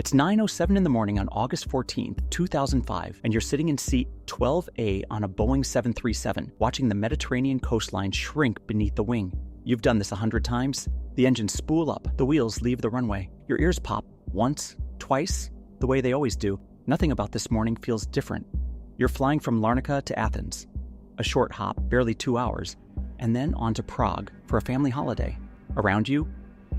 It's 9:07 in the morning on August 14th, 2005, and you're sitting in seat 12A on a Boeing 737, watching the Mediterranean coastline shrink beneath the wing. You've done this 100 times. The engines spool up, the wheels leave the runway. Your ears pop once, twice, the way they always do. Nothing about this morning feels different. You're flying from Larnaca to Athens, a short hop, barely 2 hours, and then on to Prague for a family holiday. Around you,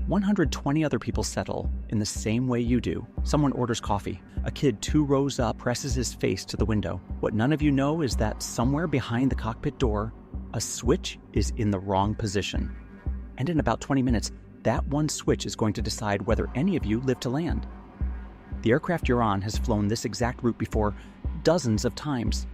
120 other people settle in the same way you do. Someone orders coffee. A kid 2 rows up presses his face to the window. What none of you know is that somewhere behind the cockpit door, a switch is in the wrong position. And in about 20 minutes, that one switch is going to decide whether any of you live to land. The aircraft you're on has flown this exact route before dozens of times,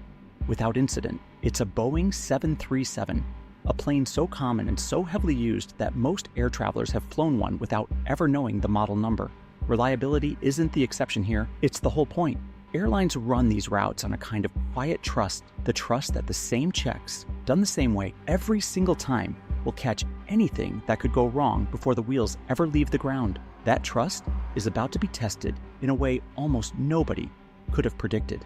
without incident. It's a Boeing 737, a plane so common and so heavily used that most air travelers have flown one without ever knowing the model number. Reliability isn't the exception here, it's the whole point. Airlines run these routes on a kind of quiet trust, the trust that the same checks, done the same way every single time, will catch anything that could go wrong before the wheels ever leave the ground. That trust is about to be tested in a way almost nobody could have predicted.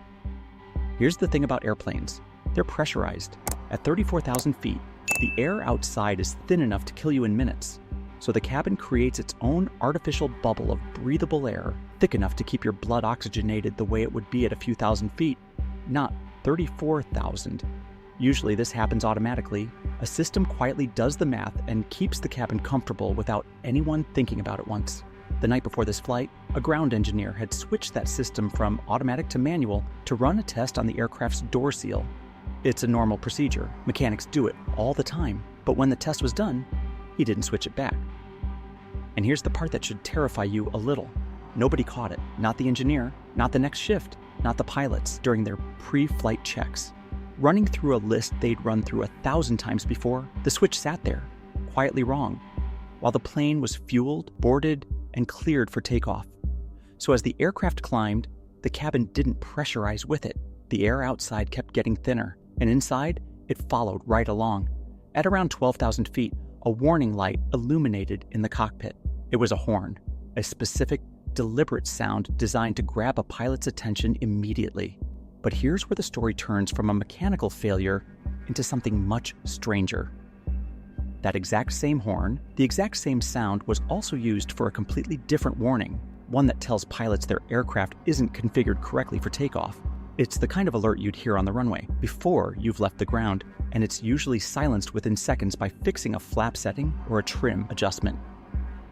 Here's the thing about airplanes. They're pressurized. At 34,000 feet, the air outside is thin enough to kill you in minutes, so the cabin creates its own artificial bubble of breathable air, thick enough to keep your blood oxygenated the way it would be at a few thousand feet, not 34,000. Usually this happens automatically. A system quietly does the math and keeps the cabin comfortable without anyone thinking about it once. The night before this flight, a ground engineer had switched that system from automatic to manual to run a test on the aircraft's door seal. It's a normal procedure. Mechanics do it all the time. But when the test was done, he didn't switch it back. And here's the part that should terrify you a little. Nobody caught it. Not the engineer, not the next shift, not the pilots during their pre-flight checks. Running through a list they'd run through 1,000 times before, the switch sat there, quietly wrong, while the plane was fueled, boarded, and cleared for takeoff. So as the aircraft climbed, the cabin didn't pressurize with it. The air outside kept getting thinner, and inside, it followed right along. At around 12,000 feet, a warning light illuminated in the cockpit. It was a horn, a specific, deliberate sound designed to grab a pilot's attention immediately. But here's where the story turns from a mechanical failure into something much stranger. That exact same horn, the exact same sound, was also used for a completely different warning, one that tells pilots their aircraft isn't configured correctly for takeoff. It's the kind of alert you'd hear on the runway before you've left the ground, and it's usually silenced within seconds by fixing a flap setting or a trim adjustment.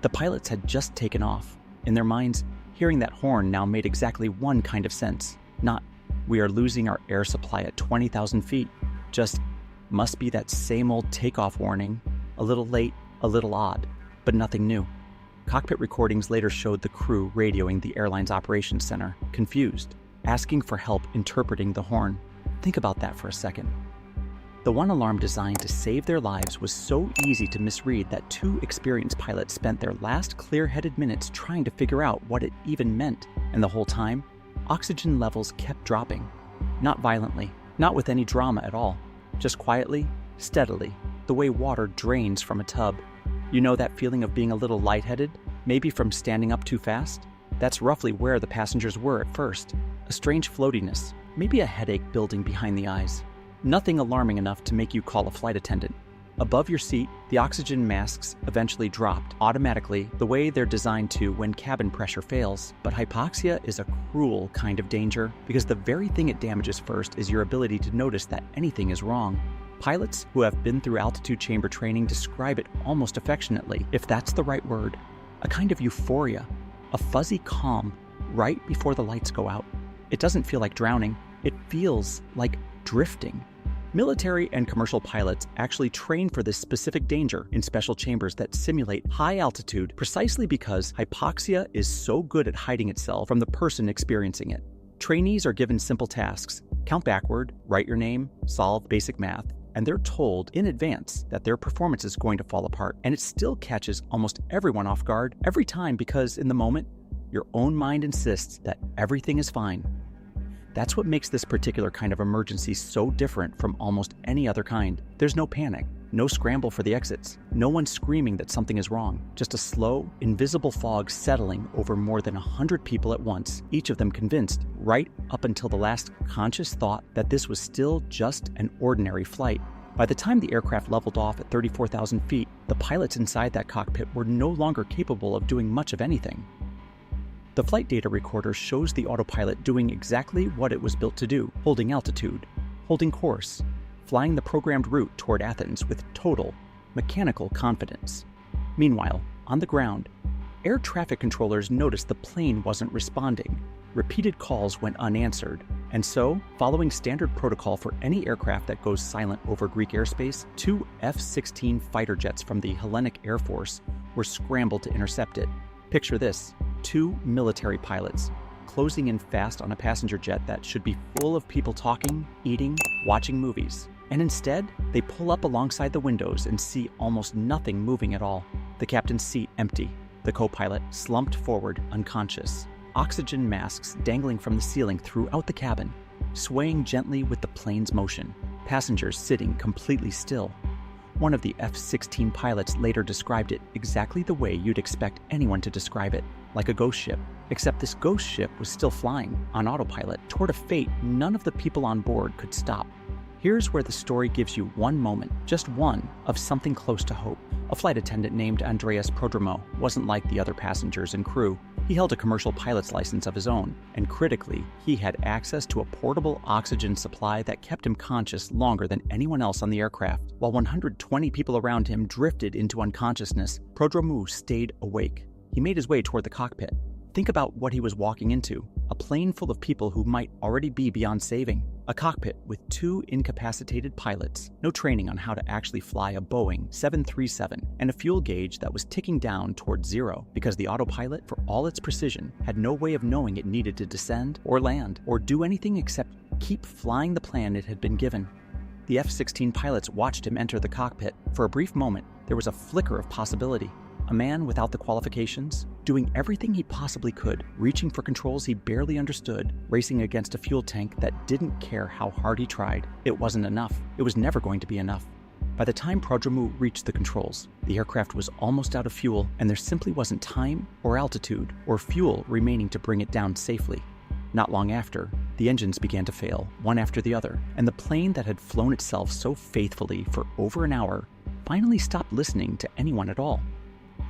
The pilots had just taken off. In their minds, hearing that horn now made exactly one kind of sense. Not, "We are losing our air supply at 20,000 feet. Just, must be that same old takeoff warning. A little late, a little odd, but nothing new." Cockpit recordings later showed the crew radioing the airline's operations center, confused, asking for help interpreting the horn. Think about that for a second. The one alarm designed to save their lives was so easy to misread that 2 experienced pilots spent their last clear-headed minutes trying to figure out what it even meant. And the whole time, oxygen levels kept dropping. Not violently, not with any drama at all. Just quietly, steadily, the way water drains from a tub. You know that feeling of being a little lightheaded, maybe from standing up too fast? That's roughly where the passengers were at first. A strange floatiness, maybe a headache building behind the eyes. Nothing alarming enough to make you call a flight attendant. Above your seat, the oxygen masks eventually dropped automatically the way they're designed to when cabin pressure fails. But hypoxia is a cruel kind of danger because the very thing it damages first is your ability to notice that anything is wrong. Pilots who have been through altitude chamber training describe it almost affectionately, if that's the right word. A kind of euphoria, a fuzzy calm right before the lights go out. It doesn't feel like drowning, it feels like drifting. Military and commercial pilots actually train for this specific danger in special chambers that simulate high altitude precisely because hypoxia is so good at hiding itself from the person experiencing it. Trainees are given simple tasks: count backward, write your name, solve basic math, and they're told in advance that their performance is going to fall apart. And it still catches almost everyone off guard every time because in the moment, your own mind insists that everything is fine. That's what makes this particular kind of emergency so different from almost any other kind. There's no panic, No scramble for the exits. No one screaming that something is wrong. Just a slow, invisible fog settling over more than 100 people at once, each of them convinced, right up until the last conscious thought, that this was still just an ordinary flight. By the time the aircraft leveled off at 34,000 feet, the pilots inside that cockpit were no longer capable of doing much of anything. The flight data recorder shows the autopilot doing exactly what it was built to do, holding altitude, holding course, flying the programmed route toward Athens with total, mechanical confidence. Meanwhile, on the ground, air traffic controllers noticed the plane wasn't responding. Repeated calls went unanswered, and so, following standard protocol for any aircraft that goes silent over Greek airspace, 2 F-16 fighter jets from the Hellenic Air Force were scrambled to intercept it. Picture this: 2 military pilots closing in fast on a passenger jet that should be full of people talking, eating, watching movies. And instead, they pull up alongside the windows and see almost nothing moving at all. The captain's seat empty, the co-pilot slumped forward, unconscious. Oxygen masks dangling from the ceiling throughout the cabin, swaying gently with the plane's motion. Passengers sitting completely still. One of the F-16 pilots later described it exactly the way you'd expect anyone to describe it, like a ghost ship. Except this ghost ship was still flying, on autopilot, toward a fate none of the people on board could stop. Here's where the story gives you one moment, just one, of something close to hope. A flight attendant named Andreas Prodromou wasn't like the other passengers and crew. He held a commercial pilot's license of his own, and critically, he had access to a portable oxygen supply that kept him conscious longer than anyone else on the aircraft. While 120 people around him drifted into unconsciousness, Prodromou stayed awake. He made his way toward the cockpit. Think about what he was walking into: a plane full of people who might already be beyond saving. A cockpit with 2 incapacitated pilots, no training on how to actually fly a Boeing 737, and a fuel gauge that was ticking down towards zero because the autopilot, for all its precision, had no way of knowing it needed to descend or land or do anything except keep flying the plan it had been given. The F-16 pilots watched him enter the cockpit. For a brief moment, there was a flicker of possibility. A man without the qualifications, doing everything he possibly could, reaching for controls he barely understood, racing against a fuel tank that didn't care how hard he tried. It wasn't enough. It was never going to be enough. By the time Prodromou reached the controls, the aircraft was almost out of fuel, and there simply wasn't time or altitude or fuel remaining to bring it down safely. Not long after, the engines began to fail, one after the other, and the plane that had flown itself so faithfully for over an hour finally stopped listening to anyone at all.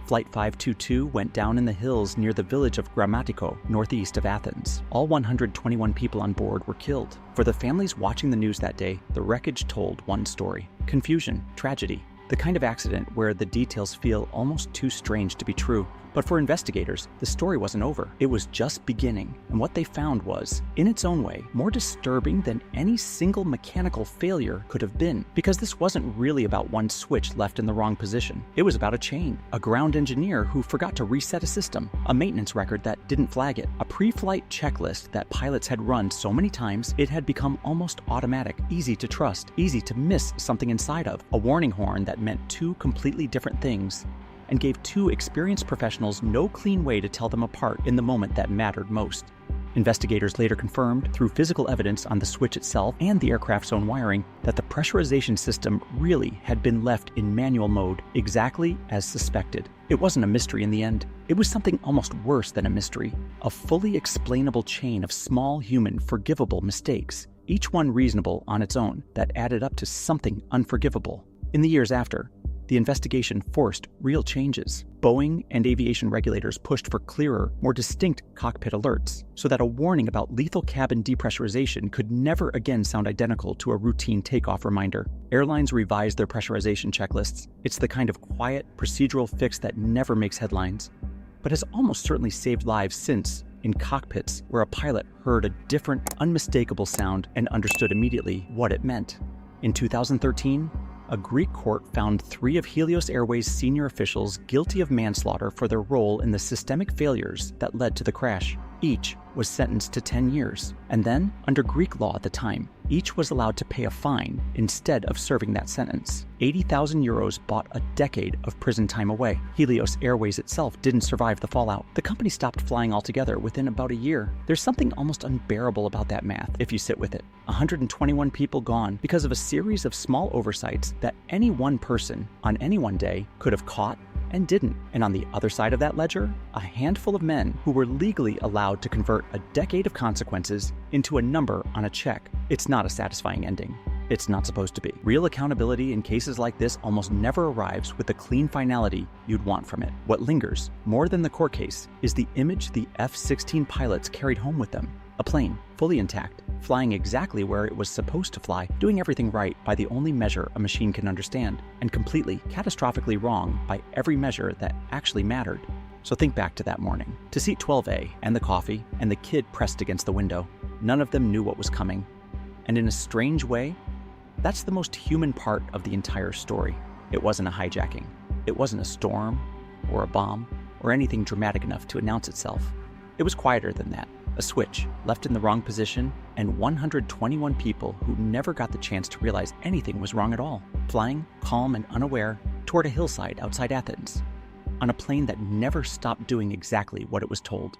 Flight 522 went down in the hills near the village of Grammatiko, northeast of Athens. All 121 people on board were killed. For the families watching the news that day, the wreckage told one story: confusion, tragedy, the kind of accident where the details feel almost too strange to be true. But for investigators, the story wasn't over. It was just beginning, and what they found was, in its own way, more disturbing than any single mechanical failure could have been, because this wasn't really about one switch left in the wrong position. It was about a chain, a ground engineer who forgot to reset a system, a maintenance record that didn't flag it, a pre-flight checklist that pilots had run so many times it had become almost automatic, easy to trust, easy to miss something inside of, a warning horn that meant 2 completely different things, and gave 2 experienced professionals no clean way to tell them apart in the moment that mattered most. Investigators later confirmed, through physical evidence on the switch itself and the aircraft's own wiring, that the pressurization system really had been left in manual mode, exactly as suspected. It wasn't a mystery in the end. It was something almost worse than a mystery: a fully explainable chain of small, human, forgivable mistakes, each one reasonable on its own, that added up to something unforgivable. In the years after, the investigation forced real changes. Boeing and aviation regulators pushed for clearer, more distinct cockpit alerts, so that a warning about lethal cabin depressurization could never again sound identical to a routine takeoff reminder. Airlines revised their pressurization checklists. It's the kind of quiet, procedural fix that never makes headlines, but has almost certainly saved lives since, in cockpits where a pilot heard a different, unmistakable sound and understood immediately what it meant. In 2013, a Greek court found 3 of Helios Airways' senior officials guilty of manslaughter for their role in the systemic failures that led to the crash. Each was sentenced to 10 years. And then, under Greek law at the time, each was allowed to pay a fine instead of serving that sentence. 80,000 euros bought a decade of prison time away. Helios Airways itself didn't survive the fallout. The company stopped flying altogether within about a year. There's something almost unbearable about that math if you sit with it. 121 people gone because of a series of small oversights that any one person on any one day could have caught and didn't. And on the other side of that ledger, a handful of men who were legally allowed to convert a decade of consequences into a number on a check. It's not a satisfying ending. It's not supposed to be. Real accountability in cases like this almost never arrives with the clean finality you'd want from it. What lingers, more than the court case, is the image the F-16 pilots carried home with them. A plane, fully intact, flying exactly where it was supposed to fly, doing everything right by the only measure a machine can understand, and completely, catastrophically wrong by every measure that actually mattered. So think back to that morning, to seat 12A and the coffee and the kid pressed against the window. None of them knew what was coming. And in a strange way, that's the most human part of the entire story. It wasn't a hijacking. It wasn't a storm or a bomb or anything dramatic enough to announce itself. It was quieter than that. A switch left in the wrong position, and 121 people who never got the chance to realize anything was wrong at all, flying, calm and unaware, toward a hillside outside Athens, on a plane that never stopped doing exactly what it was told.